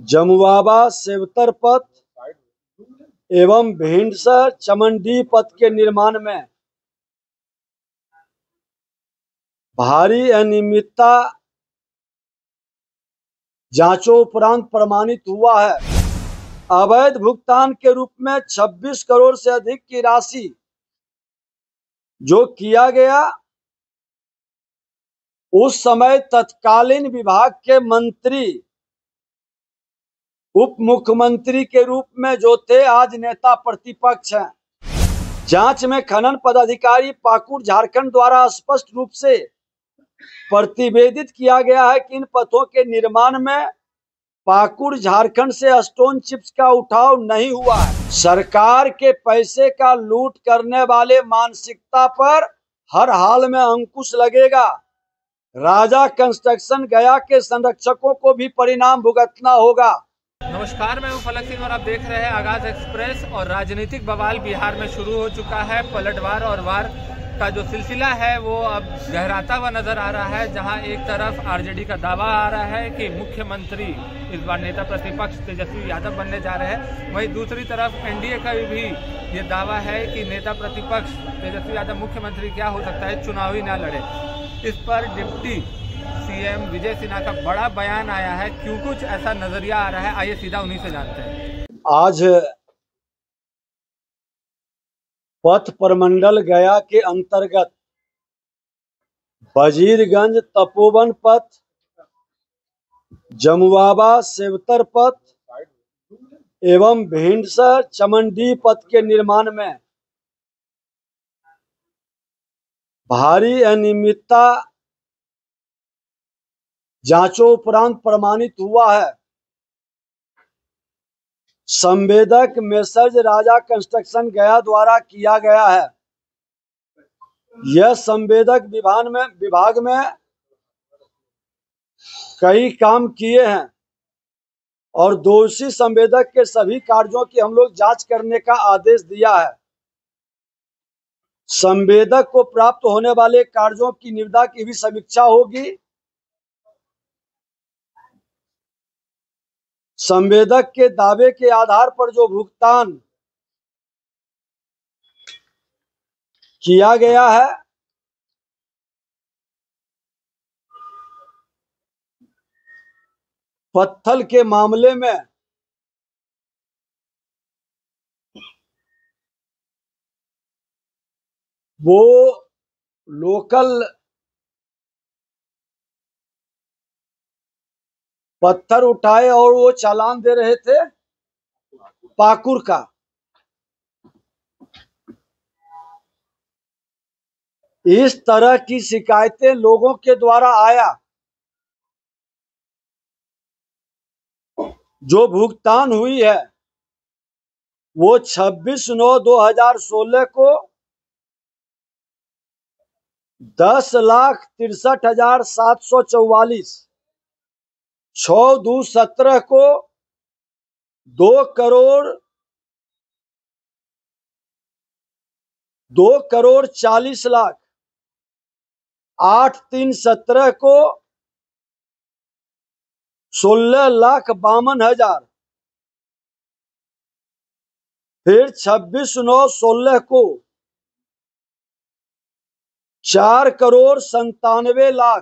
जमुआबा सेवतर पथ एवं भिंडसर चमंडी पथ के निर्माण में भारी अनियमितता जांचों उपरांत प्रमाणित हुआ है। अवैध भुगतान के रूप में 26 करोड़ से अधिक की राशि जो किया गया, उस समय तत्कालीन विभाग के मंत्री उप मुख्यमंत्री के रूप में जो थे, आज नेता प्रतिपक्ष हैं। जांच में खनन पदाधिकारी पाकुड़ झारखंड द्वारा स्पष्ट रूप से प्रतिवेदित किया गया है कि इन पथों के निर्माण में पाकुड़ झारखंड से स्टोन चिप्स का उठाव नहीं हुआ है। सरकार के पैसे का लूट करने वाले मानसिकता पर हर हाल में अंकुश लगेगा। राजा कंस्ट्रक्शन गया के संरक्षकों को भी परिणाम भुगतना होगा। नमस्कार, मैं हूं फलक सिंह और आप देख रहे हैं आगाज एक्सप्रेस। और राजनीतिक बवाल बिहार में शुरू हो चुका है। पलटवार और वार का जो सिलसिला है वो अब गहराता हुआ नजर आ रहा है, जहां एक तरफ आरजेडी का दावा आ रहा है कि मुख्यमंत्री इस बार नेता प्रतिपक्ष तेजस्वी यादव बनने जा रहे हैं, वहीं दूसरी तरफ एनडीए का भी ये दावा है कि नेता प्रतिपक्ष तेजस्वी यादव मुख्यमंत्री क्या हो सकता है, चुनाव ही ना लड़े। इस पर डिप्टी सीएम विजय सिन्हा का बड़ा बयान आया है। क्यों कुछ ऐसा नजरिया आ रहा है, आइए सीधा उन्हीं से जानते हैं। आज पथ प्रमंडल गया के अंतर्गत वजीरगंज तपोवन पथ, जमुआबा सेवतर पथ एवं भिंडसर चमंडी पथ के निर्माण में भारी अनियमितता जांचों उपरांत प्रमाणित हुआ है। संवेदक मेसर्ज राजा कंस्ट्रक्शन गया द्वारा किया गया है। यह संवेदक विभाग में कई काम किए हैं और दोषी संवेदक के सभी कार्यों की हम लोग जांच करने का आदेश दिया है। संवेदक को प्राप्त होने वाले कार्यों की निविदा की भी समीक्षा होगी। संवेदक के दावे के आधार पर जो भुगतान किया गया है, पत्थल के मामले में वो लोकल पत्थर उठाए और वो चालान दे रहे थे पाकुड़ का। इस तरह की शिकायतें लोगों के द्वारा आया। जो भुगतान हुई है वो 26/9/2016 को 10,63,744, 6/2/17 को 2,40,00,000, 8/3/17 को 16,52,000, फिर 26/9/16 को 4,97,00,000,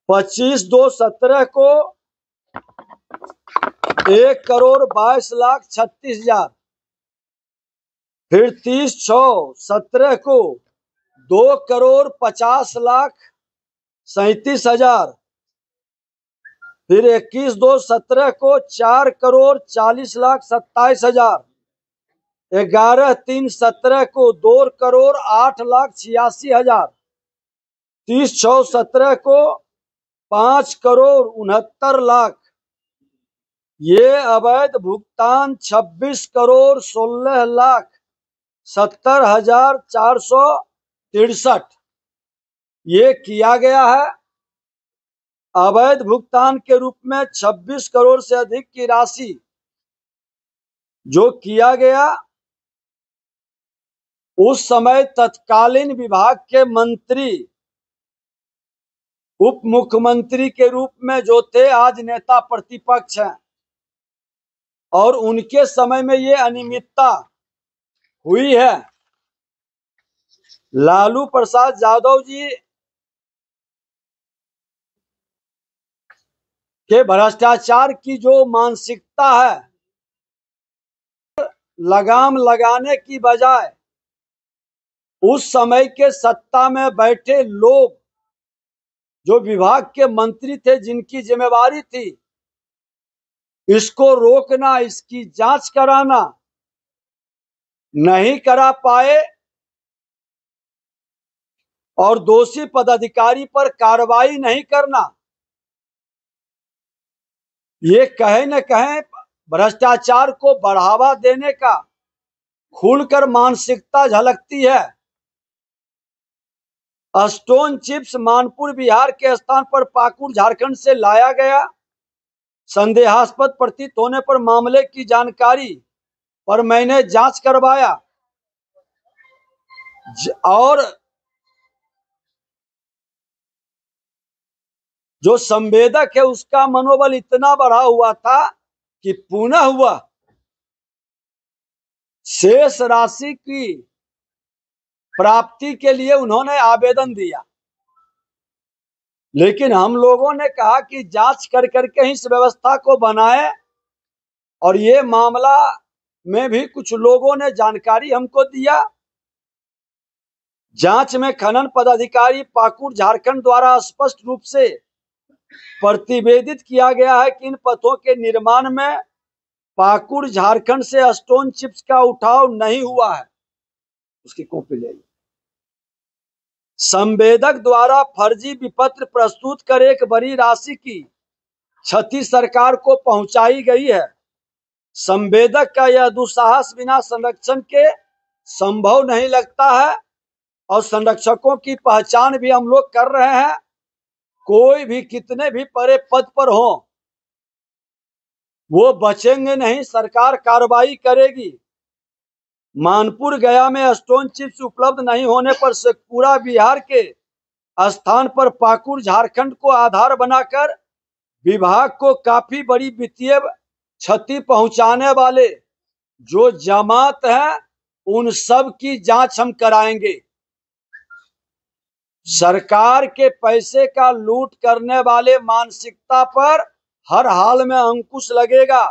25/2/17 को 1,22,36,000, फिर 30/6/17 को 2,50,37,000, फिर 21/2/17 को 4,40,27,000, 11/3/17 को 2,08,86,000, 30/6/17 को 5,69,00,000। ये अवैध भुगतान 26,16,70,463 ये किया गया है। अवैध भुगतान के रूप में 26 करोड़ से अधिक की राशि जो किया गया, उस समय तत्कालीन विभाग के मंत्री उप मुख्यमंत्री के रूप में जो थे आज नेता प्रतिपक्ष हैं, और उनके समय में ये अनियमितता हुई है। लालू प्रसाद यादव जी के भ्रष्टाचार की जो मानसिकता है, लगाम लगाने की बजाय उस समय के सत्ता में बैठे लोग, जो विभाग के मंत्री थे, जिनकी जिम्मेवारी थी इसको रोकना, इसकी जांच कराना, नहीं करा पाए और दोषी पदाधिकारी पर कार्रवाई नहीं करना, ये कहीं न कहीं भ्रष्टाचार को बढ़ावा देने का खुलकर मानसिकता झलकती है। स्टोन चिप्स मानपुर बिहार के स्थान पर पाकुड़ झारखंड से लाया गया। संदेहास्पद प्रतीत होने पर मामले की जानकारी पर मैंने जांच करवाया और जो संवेदक है उसका मनोबल इतना बढ़ा हुआ था कि पुनः हुआ शेष राशि की प्राप्ति के लिए उन्होंने आवेदन दिया। लेकिन हम लोगों ने कहा कि जांच कर करके इस व्यवस्था को बनाए, और ये मामला में भी कुछ लोगों ने जानकारी हमको दिया। जांच में खनन पदाधिकारी पाकुड़ झारखंड द्वारा स्पष्ट रूप से प्रतिवेदित किया गया है कि इन पथों के निर्माण में पाकुड़ झारखंड से स्टोन चिप्स का उठाव नहीं हुआ है। उसकी कॉपी ले ली। संवेदक द्वारा फर्जी विपत्र प्रस्तुत कर एक बड़ी राशि की क्षति सरकार को पहुंचाई गई है। संवेदक का यह दुस्साहस बिना संरक्षण के संभव नहीं लगता है, और संरक्षकों की पहचान भी हम लोग कर रहे हैं। कोई भी कितने भी बड़े पद पर हो, वो बचेंगे नहीं, सरकार कार्रवाई करेगी। मानपुर गया में स्टोन चिप्स उपलब्ध नहीं होने पर शेखपुरा बिहार के स्थान पर पाकुड़ झारखंड को आधार बनाकर विभाग को काफी बड़ी वित्तीय क्षति पहुंचाने वाले जो जमात है, उन सब की जांच हम कराएंगे। सरकार के पैसे का लूट करने वाले मानसिकता पर हर हाल में अंकुश लगेगा।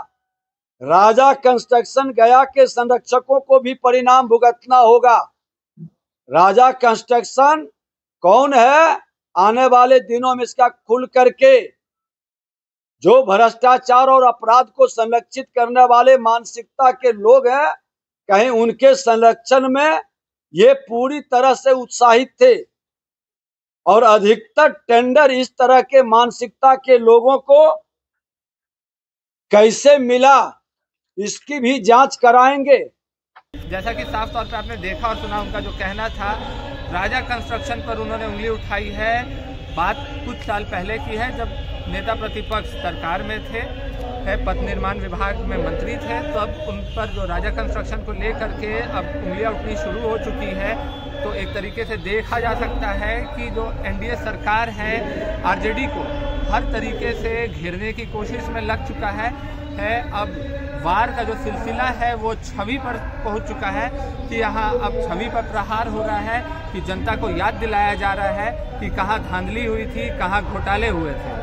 राजा कंस्ट्रक्शन गया के संरक्षकों को भी परिणाम भुगतना होगा। राजा कंस्ट्रक्शन कौन है, आने वाले दिनों में इसका खुल करके जो भ्रष्टाचार और अपराध को संरक्षित करने वाले मानसिकता के लोग हैं, कहीं उनके संरक्षण में ये पूरी तरह से उत्साहित थे, और अधिकतर टेंडर इस तरह के मानसिकता के लोगों को कैसे मिला, इसकी भी जांच कराएंगे। जैसा कि साफ तौर पे आपने देखा और सुना, उनका जो कहना था, राजा कंस्ट्रक्शन पर उन्होंने उंगली उठाई है। बात कुछ साल पहले की है, जब नेता प्रतिपक्ष सरकार में थे, पथ निर्माण विभाग में मंत्री थे, तो अब उन पर जो राजा कंस्ट्रक्शन को लेकर के अब उंगलियां उठनी शुरू हो चुकी है। तो एक तरीके से देखा जा सकता है कि जो एनडीए सरकार है, आरजेडी को हर तरीके से घेरने की कोशिश में लग चुका है। अब वार का जो सिलसिला है वो छवि पर पहुंच चुका है कि यहाँ अब छवि पर प्रहार हो रहा है, कि जनता को याद दिलाया जा रहा है कि कहाँ धांधली हुई थी, कहाँ घोटाले हुए थे।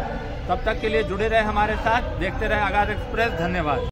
तब तक के लिए जुड़े रहे हमारे साथ, देखते रहे आगाज एक्सप्रेस। धन्यवाद।